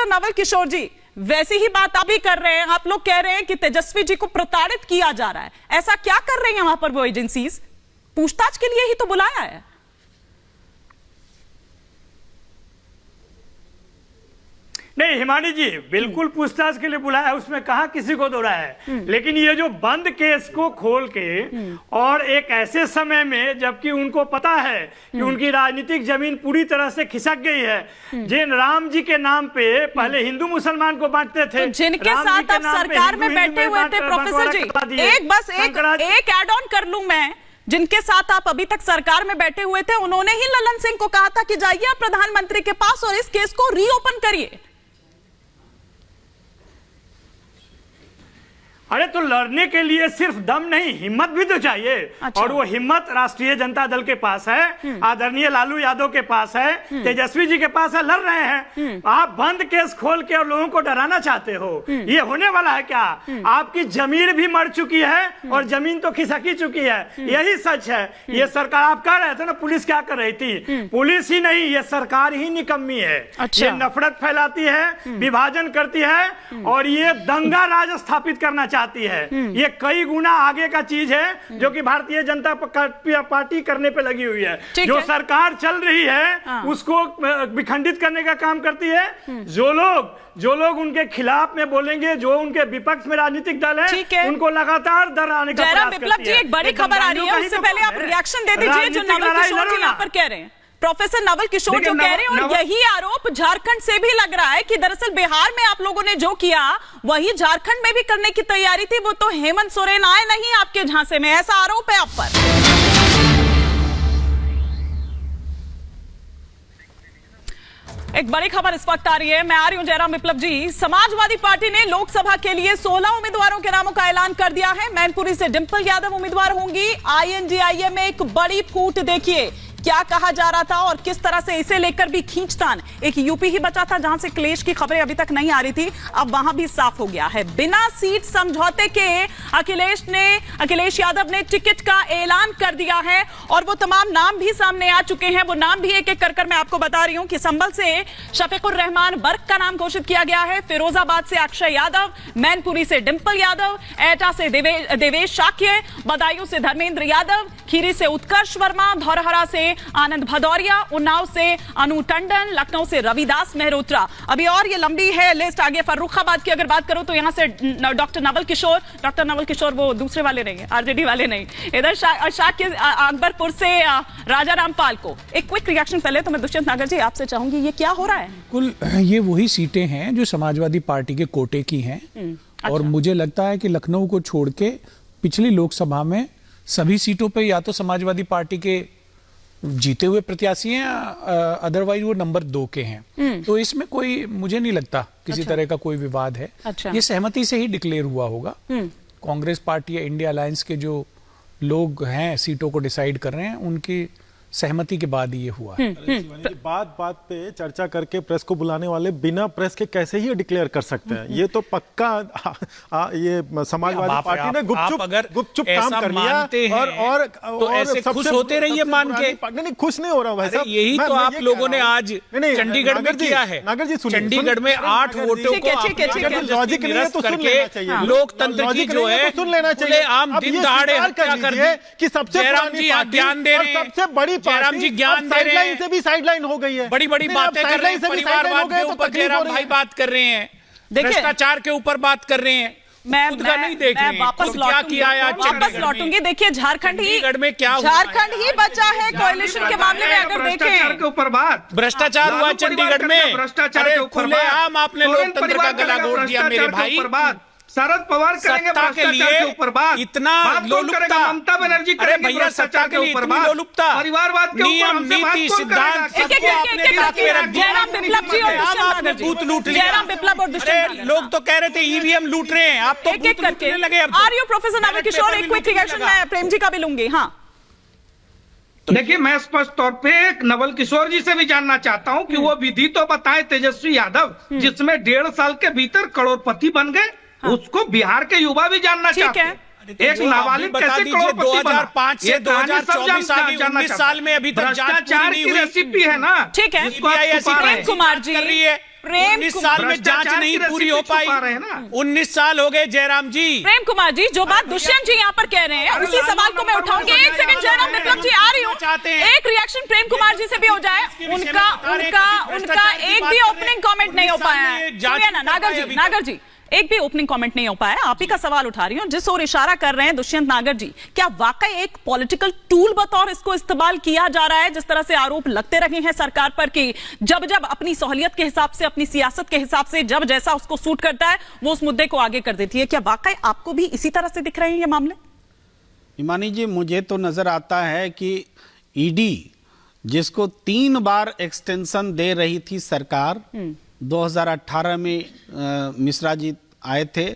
Professor Naval Kishore जी, वैसी ही बात आप भी कर रहे हैं। आप लोग कह रहे हैं कि तेजस्वी जी को प्रताड़ित किया जा रहा है। ऐसा क्या कर रही हैं वहां पर वो एजेंसीज? पूछताछ के लिए ही तो बुलाया है। नहीं हिमानी जी, बिल्कुल पूछताछ के लिए बुलाया है, उसमें कहा किसी को दो रहा है। लेकिन ये जो बंद केस को खोल के और एक ऐसे समय में जबकि उनको पता है कि उनकी राजनीतिक जमीन पूरी तरह से खिसक गई है, जिन राम जी के नाम पे पहले हिंदू मुसलमान को बांटते थे, तो जिनके साथ आप सरकार में बैठे हुए थे प्रोफेसर जी, एक ऐड ऑन कर लूं मैं, जिनके साथ आप अभी तक सरकार में बैठे हुए थे, उन्होंने ही ललन सिंह को कहा था कि जाइए आप प्रधानमंत्री के पास और इस केस को रीओपन करिए। अरे तो लड़ने के लिए सिर्फ दम नहीं, हिम्मत भी तो चाहिए। अच्छा। और वो हिम्मत राष्ट्रीय जनता दल के पास है, आदरणीय लालू यादव के पास है, तेजस्वी जी के पास है, लड़ रहे हैं। आप बंद केस खोल के और लोगों को डराना चाहते हो, ये होने वाला है क्या? आपकी जमीन भी मर चुकी है और जमीन तो खिसक ही चुकी है, यही सच है। ये सरकार, आप कह रहे थे ना पुलिस क्या कर रही थी, पुलिस ही नहीं, ये सरकार ही निकम्मी है। अच्छा। ये नफरत फैलाती है, विभाजन करती है और ये दंगा राज स्थापित करना चाहती है। ये कई गुना आगे का चीज है जो कि भारतीय जनता पार्टी करने पे लगी हुई है। जो सरकार चल रही है उसको विखंडित करने का काम करती है। जो लोग उनके खिलाफ में बोलेंगे, जो उनके विपक्ष में राजनीतिक दल है, उनको लगातार डराने का प्रयास करती है। विप्लव जी, एक बड़ी खबर आ रही है, उससे पहले आप रिएक्शन दे दीजिए जो नवल किशोर जी यहाँ पर कह रहे हैं। प्रोफेसर नवल किशोर जो कह रहे हैं, और यही आरोप झारखंड से भी लग रहा है कि दरअसल बिहार में आप लोगों ने जो किया वही झारखंड में भी करने की तैयारी थी। वो तो हेमंत सोरेन आए नहीं आपके झांसे में, ऐसा आरोप है आप पर। एक बड़ी खबर इस वक्त आ रही है, मैं आ रही हूं जयराम विप्लव जी। समाजवादी पार्टी ने लोकसभा के लिए 16 उम्मीदवारों के नामों का ऐलान कर दिया है। मैनपुरी से डिंपल यादव उम्मीदवार होंगी। INDIA में एक बड़ी फूट देखिए, क्या कहा जा रहा था और किस तरह से इसे लेकर भी खींचतान। एक यूपी ही बचा था जहां से क्लेश की खबरें अभी तक नहीं आ रही थी, अब वहां भी साफ हो गया है। बिना सीट समझौते के अखिलेश यादव ने टिकट का ऐलान कर दिया है और वो तमाम नाम भी सामने आ चुके हैं। वो नाम भी एक एक कर मैं आपको बता रही हूं कि संभल से शफीकुर रहमान बर्क का नाम घोषित किया गया है, फिरोजाबाद से अक्षय यादव, मैनपुरी से डिंपल यादव, एटा से देवेश शाक्य, बदायूं से धर्मेंद्र यादव, खीरी से उत्कर्ष वर्मा, धौरहरा से आनंद भदौरिया, उन्नाव से अनु टंडन, लखनऊ से रविदास मेहरोत्रा। अभी और ये लंबी है लिस्ट आगे। फर्रुखाबाद की अगर बात करूं तो यहां से डॉक्टर नवल किशोर वो दूसरे वाले नहीं है, आरजेडी वाले नहीं। इधर शाक्य अकबरपुर से राजा रामपाल को। एक क्विक रिएक्शन पहले तो मैं दुष्यंत नागर जी आपसे चाहूंगी, ये क्या हो रहा है? कुल ये वही सीटें हैं जो समाजवादी पार्टी के कोटे की हैं। और अच्छा। मुझे लगता है कि लखनऊ को छोड़ के पिछली लोकसभा में सभी सीटों पे या तो समाजवादी पार्टी के जीते हुए प्रत्याशी हैं, अदरवाइज वो नंबर 2 के हैं। तो इसमें कोई, मुझे नहीं लगता किसी तरह का कोई विवाद है। ये सहमति से ही डिक्लेयर हुआ होगा। कांग्रेस पार्टी या इंडिया अलायंस के जो लोग हैं सीटों को डिसाइड कर रहे हैं, उनकी सहमति के बाद ये हुआ। बात पे चर्चा करके प्रेस को बुलाने वाले बिना प्रेस के कैसे ही डिक्लेयर कर सकते हैं? ये तो पक्का ये समाजवादी पार्टी ने गुपचुप काम कर लिया। और तो ऐसे खुश होते रहिए मान के। नहीं, खुश नहीं हो रहा भाई साहब। यही तो आप लोगों ने आज चंडीगढ़ में किया है। नागर जी सुनिए, चंडीगढ़ में 8 वोटों को लॉजिक नहीं है तो सुन लेना चाहिए। लोकतंत्र की जो है सुन लेना चाहिए। आम दिन दहाड़े हत्या कर दी कि सबसे ध्यान दे रहे हैं, सबसे बड़ी जयराम जी ज्ञान दे रहे हैं, से भी साइडलाइन हो गई है। बड़ी बड़ी बातें कर रहे हैं, परिवारवाद के ऊपर जयराम भाई बात कर रहे हैं, भ्रष्टाचार के ऊपर बात कर रहे हैं। मैं वापस लौटूंगी। देखिए झारखंड ही बचा है कोalition के मामले में। अगर देखें के ऊपर बात भ्रष्टाचार हुआ चंडीगढ़ में, भ्रष्टाचार के ऊपर खुलेआम आपने लोकतंत्र का गला घोट दिया मेरे भाई। शरद पवार करेंगे भ्रष्टाचार के ऊपर बात, इतना लोलुपता, ममता बनर्जी करेंगे भैया सत्ता के लिए इतनी लोलुपता, परिवारवाद के नियम नीति सिद्धांत बूथ लूट लिया। लोग तो कह रहे थे ईवीएम लूट रहे हैं, आप तो बूथ लूटने लगे। Are you professor Naval Kishore, एक क्विक रिएक्शन मैं प्रेम जी का भी लूंगी। हाँ देखिए, मैं स्पष्ट तौर पे नवल किशोर जी से भी जानना चाहता हूं कि वो विधि तो बताएं तेजस्वी यादव जिसमें 1.5 साल के भीतर करोड़पति बन गए। उसको बिहार के युवा भी जानना चाहते हैं। एक नाबालिग कैसे करोड़पति बना? 2005 से 2024 19 साल में अभी तक भ्रष्टाचार की रेसिपी है ना। ठीक है, प्रेम कुमार जी प्रेम 19 साल में जांच नहीं पूरी हो पाई। 19 साल हो गए जयराम जी। प्रेम कुमार जी, जो बात दुष्यंत जी यहाँ पर कह रहे हैं उसी सवाल को मैं उठाऊंगी। एक सेकंड जयराम विप्लव जी, आ रही हूँ। एक रिएक्शन प्रेम कुमार जी से भी हो जाए। उनका एक भी ओपनिंग कमेंट नहीं हो पाया है। सुनिए ना नागर जी, एक भी ओपनिंग कमेंट नहीं हो पाया। आप ही का सवाल उठा रही हूं। जिस ओर इशारा कर रहे हैं दुष्यंत नागर जी, क्या वाकई एक पॉलिटिकल टूल बतौर इसको इस्तेमाल किया जा रहा है? जिस तरह से आरोप लगते रहे हैं सरकार पर कि जब जब अपनी सहूलियत के हिसाब से, अपनी सियासत के हिसाब से जब जैसा उसको सूट करता है वो उस मुद्दे को आगे कर देती है। क्या वाकई आपको भी इसी तरह से दिख रहे हैं ये मामले? इमानी जी, मुझे तो नजर आता है कि ईडी जिसको 3 बार एक्सटेंशन दे रही थी सरकार, 2018 में मिश्रा जी आए थे,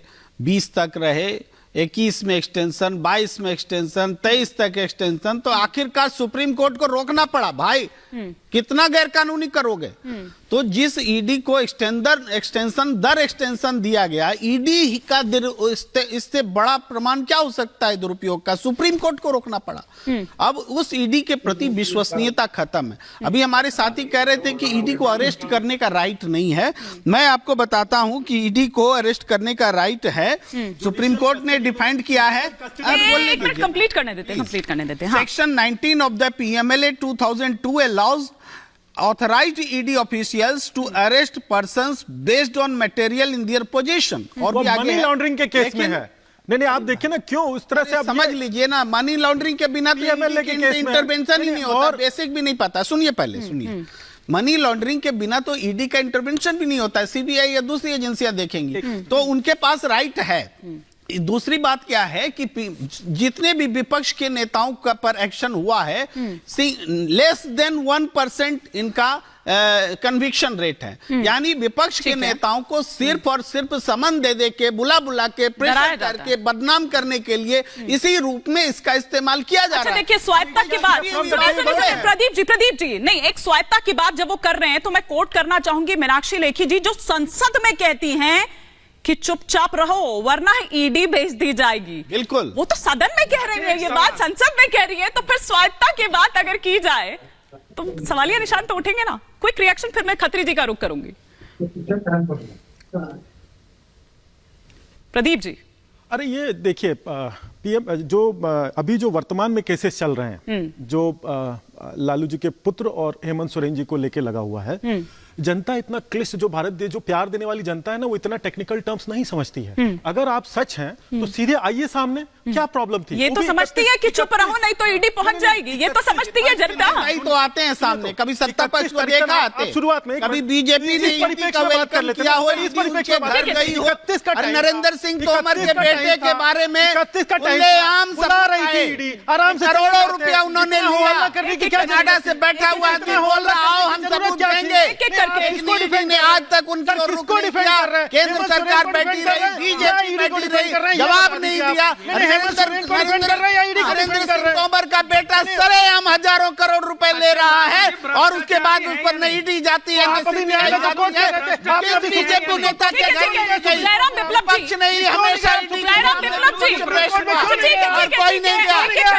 20 तक रहे, 21 में एक्सटेंशन, 22 में एक्सटेंशन, 23 तक एक्सटेंशन, तो आखिरकार सुप्रीम कोर्ट को रोकना पड़ा। भाई कितना गैर कानूनी करोगे? तो जिस ईडी को एक्सटेंशन दर एक्सटेंशन दिया गया, ईडी का इससे बड़ा प्रमाण क्या हो सकता है दुरुपयोग का? सुप्रीम कोर्ट को रोकना पड़ा। अब उस ईडी के प्रति विश्वसनीयता खत्म है। अभी हमारे साथी कह रहे थे कि ईडी को अरेस्ट करने का राइट नहीं है। मैं आपको बताता हूं कि ईडी को अरेस्ट करने का राइट है। सुप्रीम कोर्ट ने डिफाइंड किया है। कंप्लीट करने देते। Section 19 of the PMLA 2002 allows authorized ED officials to arrest persons based on material in their possession। और वो मनी लॉन्ड्रिंग के केस में है। नहीं, आप देखिए ना क्यों उस तरह से समझ लीजिए ना, मनी लॉन्ड्रिंग के बिना तो इंटरवेंशन ही नहीं होता, बेसिक भी नहीं पता। सुनिए पहले सुनिए, मनी लॉन्ड्रिंग के बिना तो ईडी का इंटरवेंशन भी नहीं होता है। सीबीआई या दूसरी एजेंसियां देखेंगी तो उनके पास राइट है। दूसरी बात क्या है कि जितने भी विपक्ष के नेताओं का पर एक्शन हुआ है, लेस देन 1% इनका कन्विक्शन रेट है। यानी विपक्ष के नेताओं को सिर्फ और सिर्फ समन दे के, बुला के, प्रेशर करके बदनाम करने के लिए इसी रूप में इसका इस्तेमाल किया जा रहा है। देखिए, स्वायत्ता की बात प्रदीप जी नहीं, एक स्वायत्ता की बात जब वो कर रहे हैं तो मैं कोट करना चाहूंगी मीनाक्षी लेखी जी, जो संसद में कहती हैं कि चुपचाप रहो वरना ईडी भेज दी जाएगी। बिल्कुल, वो तो सदन में कह रही है, ये बात संसद में कह रही है, तो फिर स्वायत्ता की बात अगर की जाए तो सवालिया निशान तो उठेंगे ना। क्विक रिएक्शन, फिर मैं खत्री जी का रुख करूंगी। प्रदीप जी, अरे ये देखिए, पीएम जो अभी जो वर्तमान में केसेस चल रहे हैं, जो लालू जी के पुत्र और हेमंत सोरेन जी को लेके लगा हुआ है, जनता इतना क्लिष्ट, जो भारत देश, जो प्यार देने वाली जनता है ना, वो इतना टेक्निकल टर्म्स नहीं समझती है। अगर आप सच हैं तो सीधे आइए सामने, क्या प्रॉब्लम थी? ये तो समझती है कि चुप रहो नहीं तो ईडी पहुंच जाएगी। ये तो समझती है जनता। नहीं तो आते हैं सामने, कभी सत्ता पक्ष को देखा आते, शुरुआत में कभी बीजेपी ने ईडी का वेलकम किया हो, उनके घर गई हो। नरेंद्र सिंह तोमर के बेटे के बारे में खुलेआम बुला रही थी ईडी, आराम से करोड़ों रुपया उन्होंने लिया। कनाडा से बैठा हुआ आदमी बोल रहा हो हम सबूत देंगे, ने आज तक उनको केंद्र सरकार बैठी रही, बीजेपी बैठी रही, जवाब नहीं दिया। नरेंद्र सिंह तोमर का बेटा सरेआम हजारों करोड़ रुपए ले रहा है और उसके बाद उस पर न ईडी जाती है, बीजेपी नेता के घर पक्ष नहीं, हमेशा कोई नहीं गया।